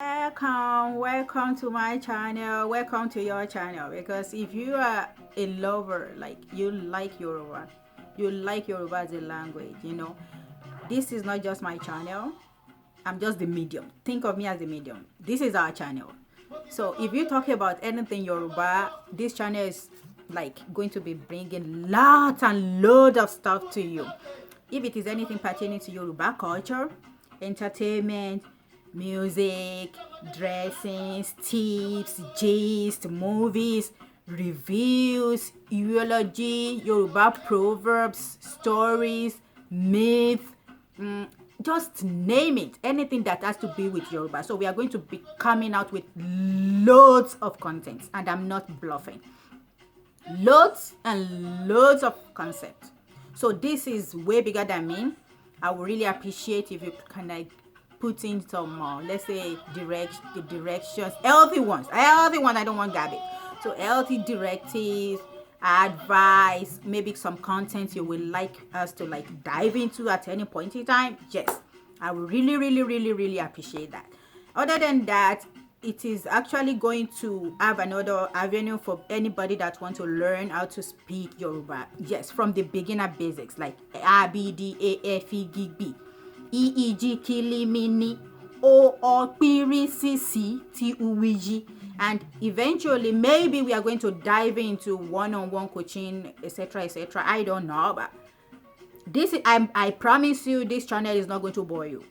Welcome to my channel. Welcome to your channel. Because if you are a lover, like you like Yoruba as a language, this is not just my channel. I'm just the medium. Think of me as the medium. This is our channel. So if you talk about anything Yoruba, this channel is like going to be bringing lots and loads of stuff to you. If it is anything pertaining to Yoruba culture, entertainment, music, dressings, tips, gist, movies, reviews, eulogy, Yoruba proverbs, stories, myth, just name it, anything that has to be with Yoruba. So we are going to be coming out with loads of content, and I'm not bluffing. Loads and loads of concepts. So this is way bigger than me. I would really appreciate if you can like put in some let's say directions, healthy ones. I don't want garbage. So healthy directives, advice, maybe some content you would like us to like dive into at any point in time. Yes, I would really appreciate that. Other than that, it is actually going to have another avenue for anybody that want to learn how to speak Yoruba. Yes, from the beginner basics like A, B, D, A, F, E, G, B, E, E, G, Kili, Mini, O, O, Piri, C, C, T, U, and eventually maybe we are going to dive into one-on-one coaching, etc. I don't know, but I promise you this channel is not going to bore you.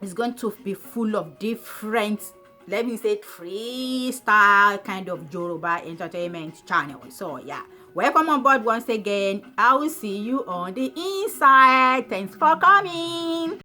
It's going to be full of different, let me say, freestyle kind of Yoruba entertainment channel. So yeah, welcome on board once again. I will see you on the inside. Thanks for coming.